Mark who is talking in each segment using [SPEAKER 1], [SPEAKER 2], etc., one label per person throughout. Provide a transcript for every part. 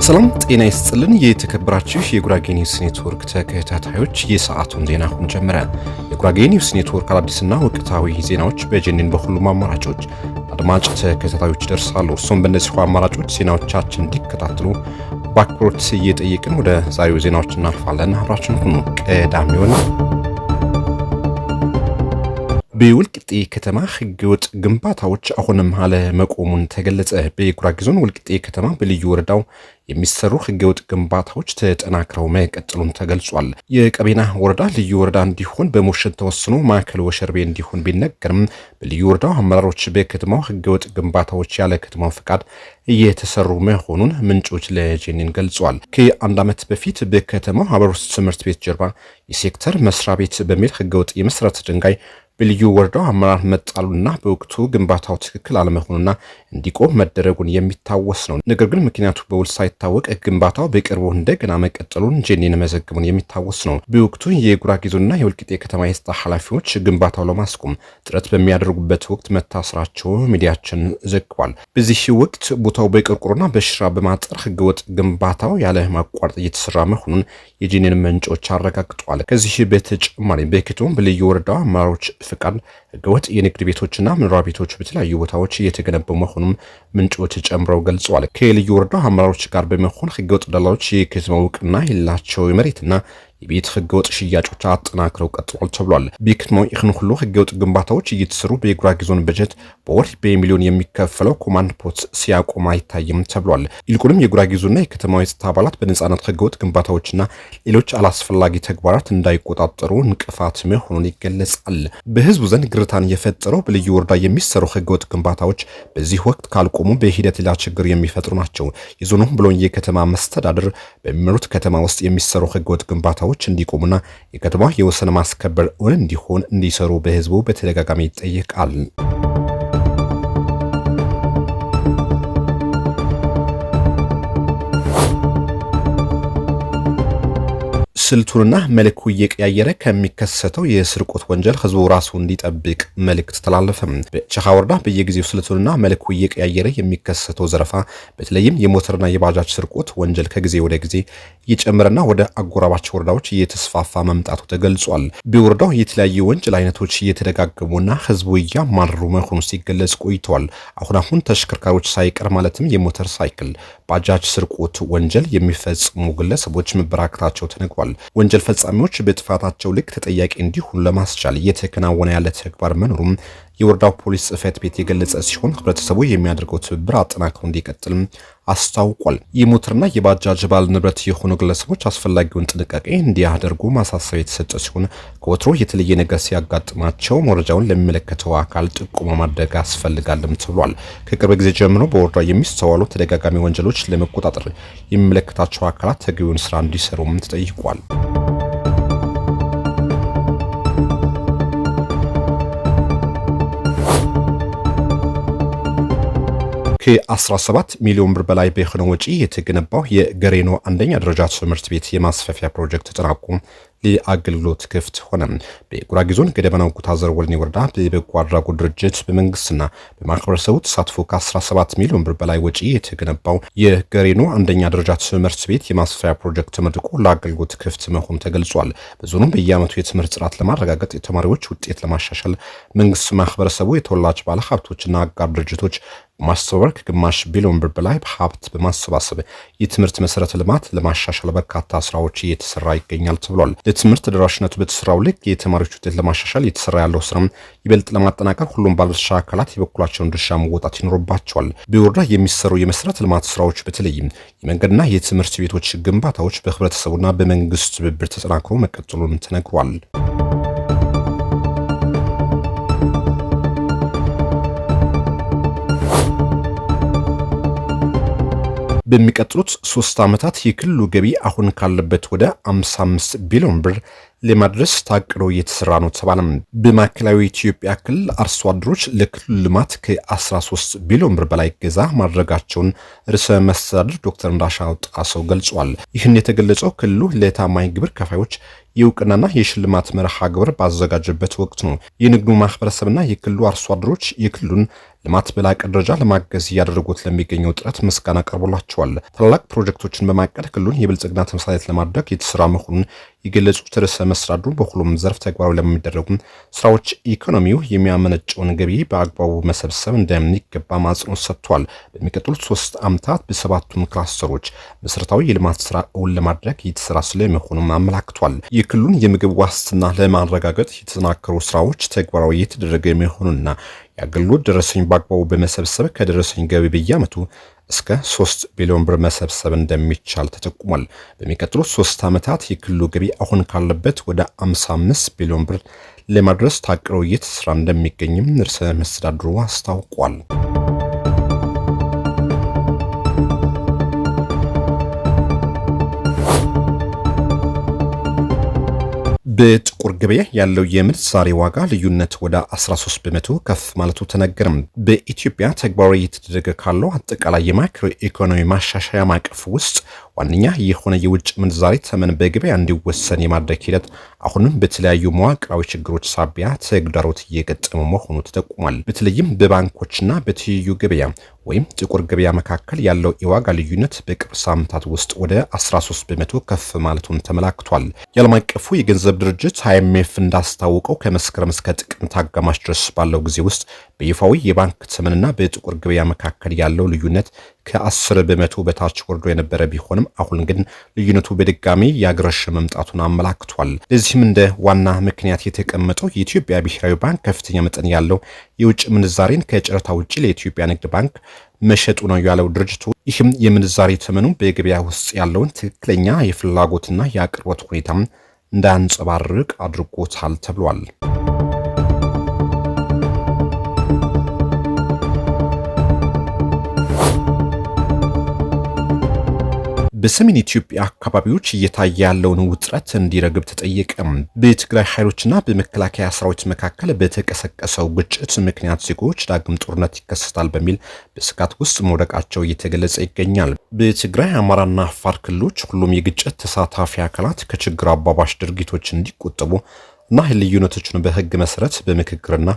[SPEAKER 1] ሰላም ጤና ይስጥልን። የተከበራችሁ የጉራጌ ኒውስ ኔትወርክ ተከታታዮች የሰዓቱን ዜና አሁን ጀመረ። የጉራጌ ኒውስ ኔትወርክ አዲስና ወቅታዊ ዜናዎች በጀኒን በሁሉም አማራጮች አድማጭ ተከታታዮች ይደርሳሉ። እሱም በእነዚህ አማራጮች ዜናዎቻችን እንዲከታተሉ በአክብሮት እየጠየቅን ወደ ዛሬው ዜናዎች እናልፋለን። አብራችሁን ሁኑ። ቀዳሚውን በወልቂጤ ከተማ ህገወጥ ግንባታዎች አሁንም አለመቆሙን ተገለጸ። በጉራጌ ዞን ወልቂጤ ከተማ በልዩ ወረዳው የሚሰሩ ህገወጥ ግንባታዎች ተጠናክረው መቀጠሉን ተገልጿል። የቀቤና ወረዳ ልዩ ወረዳ እንዲሆን በሞሽን ተወስኖ ማዕከል ወሸርቤ እንዲሆን ቢነገርም በልዩ ወረዳው አመራሮች በከተማው ህገወጥ ግንባታዎች ያለ ከተማው ፍቃድ እየተሰሩ መሆኑን ምንጮች ለጄኒን ገልጿል። ከአንድ ዓመት በፊት በከተማው አበሮስ ትምህርት ቤት ጀርባ የሴክተር መስሪያ ቤት በሚል ህገወጥ የመሰረት ድንጋይ በልዩ ወረዳው አመራር መጣሉና በወቅቱ ግንባታው ትክክል አለመሆኑና እንዲቆም መደረጉን የሚታወስ ነው። ነገር ግን ምክንያቱ በውል ሳይታወቅ ግንባታው በቅርቡ እንደገና መቀጠሉን ጄኒን መዘገቡን የሚታወስ ነው። በወቅቱ የጉራጌ ዞንና የወልቂጤ ከተማ የጸጥታ ኃላፊዎች ግንባታው ለማስቆም ጥረት በሚያደርጉበት ወቅት መታሰራቸው ሚዲያችን ዘግቧል። በዚህ ወቅት ቦታው በቆርቆሮና በሽራ በማጠር ህገወጥ ግንባታው ያለ ማቋረጥ እየተሰራ መሆኑን የጄኒን ምንጮች አረጋግጠዋል። ከዚህ በተጨማሪ በከተማው በልዩ ወረዳው አመራሮች ፍቃድ ህገወጥ የንግድ ቤቶችና መኖሪያ ቤቶች በተለያዩ ቦታዎች እየተገነቡ መሆኑን ምንጮች ጨምረው ገልጸዋል። ከልዩ ወረዳው አመራሮች ጋር በመሆን ህገወጥ ደላሎች የከተማው እውቅና የሌላቸው የመሬትና የቤት ህገወጥ ሽያጮች አጠናክረው ቀጥሏል ተብሏል። በከተማው ይህን ሁሉ ህገወጥ ግንባታዎች እየተሰሩ በጉራጌ ዞን በጀት በወር በሚሊዮን የሚከፈለው ኮማንድ ፖስት ሲያቆም አይታይም ተብሏል። ይልቁንም የጉራጌ ዞንና የከተማው የጸጥታ አባላት በነጻነት ህገወጥ ግንባታዎችና ሌሎች አላስፈላጊ ተግባራት እንዳይቆጣጠሩ እንቅፋት መሆኑን ይገለጻል። በህዝቡ ዘንድ ግርታን የፈጠረው በልዩ ወረዳ የሚሰሩ ህገወጥ ግንባታዎች በዚህ ወቅት ካልቆሙ በሂደት ሌላ ችግር የሚፈጥሩ ናቸው። የዞኑ ብሎን የከተማ መስተዳድር በሚመሩት ከተማ ውስጥ የሚሰሩ ህገወጥ ግንባታዎች እንዲቆሙና የከተማ የወሰን ማስከበር እንዲሆን እንዲሰሩ በህዝቡ በተደጋጋሚ ይጠይቃል። ስልቱንና መልኩ እየቀያየረ ከሚከሰተው የስርቆት ወንጀል ህዝቡ ራሱ እንዲጠብቅ መልእክት ተላለፈ። በቸሃ ወረዳ በየጊዜው ስልቱንና መልኩ እየቀያየረ የሚከሰተው ዘረፋ በተለይም የሞተርና የባጃጅ ስርቆት ወንጀል ከጊዜ ወደ ጊዜ እየጨመረና ወደ አጎራባች ወረዳዎች እየተስፋፋ መምጣቱ ተገልጿል። በወረዳው የተለያዩ ወንጀል አይነቶች እየተደጋገሙና ህዝቡ እያማረሩ መሆኑ ሲገለጽ ቆይተዋል። አሁን ተሽከርካሪዎች ሳይቀር ማለትም የሞተር ሳይክል፣ ባጃጅ ስርቆት ወንጀል የሚፈጽሙ ግለሰቦች መበራከታቸው ተነግሯል። ወንጀል ፈጻሚዎች በጥፋታቸው ልክ ተጠያቂ እንዲሆኑ ለማስቻል እየተከናወነ ያለ ተግባር መኖሩም የወረዳው ፖሊስ ጽሕፈት ቤት የገለጸ ሲሆን ህብረተሰቡ የሚያደርገው ትብብር አጠናክሮ እንዲቀጥል አስታውቋል። የሞተርና የባጃጅ ባለ ንብረት የሆኑ ግለሰቦች አስፈላጊውን ጥንቃቄ እንዲያደርጉ ማሳሰቢያ የተሰጠ ሲሆን ከወትሮ የተለየ ነገር ሲያጋጥማቸው መረጃውን ለሚመለከተው አካል ጥቆማ ማድረግ ያስፈልጋልም ተብሏል። ከቅርብ ጊዜ ጀምሮ በወረዳው የሚስተዋሉ ተደጋጋሚ ወንጀሎች ለመቆጣጠር የሚመለከታቸው አካላት ተገቢውን ስራ እንዲሰሩም ተጠይቋል። ከ17 ሚሊዮን ብር በላይ በሆነ ወጪ የተገነባው የገሬኖ አንደኛ ደረጃ ትምህርት ቤት የማስፋፊያ ፕሮጀክት ተጠናቆ ለአገልግሎት ክፍት ሆነ። በጉራጌ ዞን ገደበናው ጉታዘር ወልኔ ወረዳ በበጎ አድራጎት ድርጅት በመንግስትና በማህበረሰቡ ተሳትፎ ከ17 ሚሊዮን ብር በላይ ወጪ የተገነባው የገሬኖ አንደኛ ደረጃ ትምህርት ቤት የማስፋፊያ ፕሮጀክት ተመርቆ ለአገልግሎት ክፍት መሆኑ ተገልጿል። በዞኑ በየዓመቱ የትምህርት ጥራት ለማረጋገጥ የተማሪዎች ውጤት ለማሻሻል መንግስት፣ ማህበረሰቡ፣ የተወላጅ ባለሀብቶችና አጋር ድርጅቶች ማስተባበር ከግማሽ ቢሊዮን ብር በላይ ሀብት በማሰባሰብ የትምህርት መሰረተ ልማት ለማሻሻል በርካታ ስራዎች እየተሰራ ይገኛል ተብሏል። ለትምህርት ተደራሽነቱ በተሰራው ልክ የተማሪዎች ውጤት ለማሻሻል እየተሰራ ያለው ስራም ይበልጥ ለማጠናከር ሁሉም ባለድርሻ አካላት የበኩላቸውን ድርሻ መወጣት ይኖርባቸዋል። በወረዳ የሚሰሩ የመሰረተ ልማት ስራዎች በተለይም የመንገድና የትምህርት ቤቶች ግንባታዎች በህብረተሰቡና በመንግስት ትብብር ተጠናክሮ መቀጠሉን ተነግሯል። በሚቀጥሉት 3 ዓመታት የክልሉ ገቢ አሁን ካለበት ወደ 55 ቢሊዮን ብር ለማድረስ ታቅዶ እየተሰራ ነው ተባለም። በማዕከላዊ ኢትዮጵያ ክልል አርሶ አደሮች ለክልሉ ልማት ከ13 ቢሊዮን ብር በላይ ገዛ ማድረጋቸውን ርዕሰ መስተዳድር ዶክተር እንዳሻው ጣሰው ገልጿል። ይህን የተገለጸው ክልሉ ለታማኝ ግብር ከፋዮች የእውቅናና የሽልማት መርሃ ግብር ባዘጋጀበት ወቅት ነው። የንግዱ ማህበረሰብና የክልሉ አርሶ አደሮች የክልሉን ልማት በላቀ ደረጃ ለማገዝ እያደረጉት ለሚገኘው ጥረት ምስጋና ቀርቦላቸዋል። ታላላቅ ፕሮጀክቶችን በማቀድ ክልሉን የብልጽግና ተምሳሌት ለማድረግ የተሰራ መሆኑን የገለጹት ርዕሰ መስተዳድሩ በሁሉም ዘርፍ ተግባራዊ ለሚደረጉ ስራዎች ኢኮኖሚው የሚያመነጨውን ገቢ በአግባቡ መሰብሰብ እንደሚገባ አጽንኦት ሰጥቷል። በሚቀጥሉት 3 ዓመታት በሰባቱም ክላስተሮች መሰረታዊ የልማት ስራ እውን ለማድረግ የተሰራ ስለመሆኑም አመላክቷል። የክልሉን የምግብ ዋስትና ለማረጋገጥ የተጠናከሩ ስራዎች ተግባራዊ የተደረገ መሆኑንና የአገልግሎት ደረሰኝ በአግባቡ በመሰብሰብ ከደረሰኝ ገቢ በየዓመቱ እስከ 3 ቢሊዮን ብር መሰብሰብ እንደሚቻል ተጠቁሟል። በሚቀጥሉት 3 ዓመታት የክልሉ ገቢ አሁን ካለበት ወደ 55 ቢሊዮን ብር ለማድረስ ታቅዶ እየተሰራ እንደሚገኝም ርዕሰ መስተዳድሩ አስታውቋል። በጥቁር ገበያ ያለው የምንዛሬ ዋጋ ልዩነት ወደ 13 በመቶ ከፍ ማለቱ ተነገረም። በኢትዮጵያ ተግባራዊ እየተደረገ ካለው አጠቃላይ የማክሮ ኢኮኖሚ ማሻሻያ ማዕቀፍ ውስጥ ዋነኛ የሆነ የውጭ ምንዛሬ ተመን በገበያ እንዲወሰን የማድረግ ሂደት አሁንም በተለያዩ መዋቅራዊ ችግሮች ሳቢያ ተግዳሮት እየገጠመ መሆኑ ተጠቁሟል። በተለይም በባንኮችና በትይዩ ገበያ ወይም ጥቁር ገበያ መካከል ያለው የዋጋ ልዩነት በቅርብ ሳምንታት ውስጥ ወደ 13 በመቶ ከፍ ማለቱን ተመላክቷል። የዓለም አቀፉ የገንዘብ ድርጅት IMF እንዳስታወቀው ከመስከረም እስከ ጥቅምት አጋማሽ ድረስ ባለው ጊዜ ውስጥ በይፋዊ የባንክ ተመንና በጥቁር ገበያ መካከል ያለው ልዩነት ከ10 በመቶ በታች ወርዶ የነበረ ቢሆንም አሁን ግን ልዩነቱ በድጋሚ ያገረሸ መምጣቱን አመላክቷል። ለዚህም እንደ ዋና ምክንያት የተቀመጠው የኢትዮጵያ ብሔራዊ ባንክ ከፍተኛ መጠን ያለው የውጭ ምንዛሬን ከጨረታ ውጪ ለኢትዮጵያ ንግድ ባንክ መሸጡ ነው ያለው ድርጅቱ። ይህም የምንዛሬ ተመኑ በገበያ ውስጥ ያለውን ትክክለኛ የፍላጎትና የአቅርቦት ሁኔታም እንዳያንጸባርቅ አድርጎታል ተብሏል። በሰሜን ኢትዮጵያ አካባቢዎች እየታየ ያለውን ውጥረት እንዲረግብ ተጠየቀ። በትግራይ ኃይሎችና በመከላከያ ሰራዊት መካከል በተቀሰቀሰው ግጭት ምክንያት ዜጎች ዳግም ጦርነት ይከሰታል በሚል በስጋት ውስጥ መውደቃቸው እየተገለጸ ይገኛል። በትግራይ አማራና አፋር ክልሎች ሁሉም የግጭት ተሳታፊ አካላት ከችግር አባባሽ ድርጊቶች እንዲቆጠቡ እና ልዩነቶችን በሕግ መሰረት በምክክርና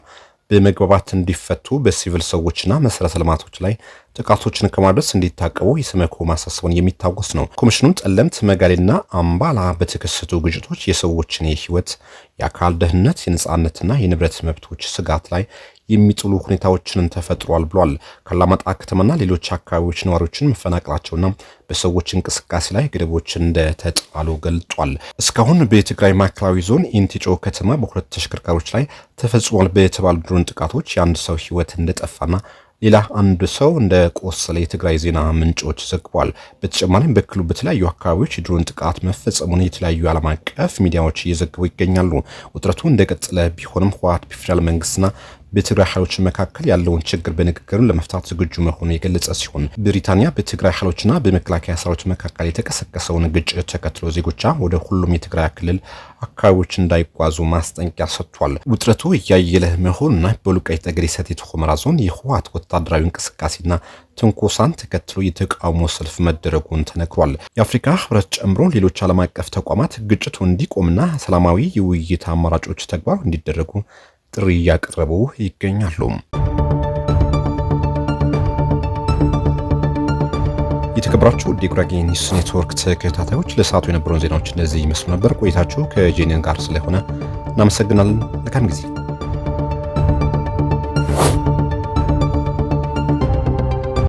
[SPEAKER 1] በመግባባት እንዲፈቱ በሲቪል ሰዎችና መሰረተ ልማቶች ላይ ጥቃቶችን ከማድረስ እንዲታቀቡ የሰመኮ ማሳሰቡን የሚታወስ ነው። ኮሚሽኑ ጠለምት፣ መጋሌና አምባላ በተከሰቱ ግጭቶች የሰዎችን የህይወት፣ የአካል ደህንነት፣ የነጻነትና የንብረት መብቶች ስጋት ላይ የሚጥሉ ሁኔታዎችን ተፈጥሯል ብሏል። ካላማጣ ከተማና ሌሎች አካባቢዎች ነዋሪዎችን መፈናቀላቸውና በሰዎች እንቅስቃሴ ላይ ገደቦችን እንደተጣሉ ገልጧል። እስካሁን በትግራይ ማዕከላዊ ዞን ኢንቲጮ ከተማ በሁለት ተሽከርካሪዎች ላይ ተፈጽሟል በተባሉ ድሮን ጥቃቶች የአንድ ሰው ህይወት እንደጠፋና ሌላ አንድ ሰው እንደቆሰለ የትግራይ ዜና ምንጮች ዘግቧል። በተጨማሪም በክልሉ በተለያዩ አካባቢዎች የድሮን ጥቃት መፈጸሙን የተለያዩ ዓለም አቀፍ ሚዲያዎች እየዘገቡ ይገኛሉ። ውጥረቱ እንደቀጠለ ቢሆንም ህወሓት በፌዴራል መንግስትና በትግራይ ኃይሎች መካከል ያለውን ችግር በንግግር ለመፍታት ዝግጁ መሆኑን የገለጸ ሲሆን ብሪታንያ በትግራይ ኃይሎችና በመከላከያ ሰራዊት መካከል የተቀሰቀሰውን ግጭት ተከትሎ ዜጎቿ ወደ ሁሉም የትግራይ ክልል አካባቢዎች እንዳይጓዙ ማስጠንቀቂያ ሰጥቷል። ውጥረቱ እያየለ መሆኑና በወልቃይት ጠገዴ ሰቲት ሁመራ ዞን የህወሓት ወታደራዊ እንቅስቃሴና ትንኮሳን ተከትሎ የተቃውሞ ሰልፍ መደረጉን ተነግሯል። የአፍሪካ ህብረት ጨምሮ ሌሎች ዓለም አቀፍ ተቋማት ግጭቱ እንዲቆምና ሰላማዊ የውይይት አማራጮች ተግባር እንዲደረጉ ጥሪ እያቀረቡ ይገኛሉ። የተከበራችሁ የጉራጌ ኒውስ ኔትወርክ ተከታታዮች ለሰዓቱ የነበሩን ዜናዎች እነዚህ ይመስሉ ነበር። ቆይታችሁ ከጄኔን ጋር ስለሆነ እናመሰግናለን። መልካም ጊዜ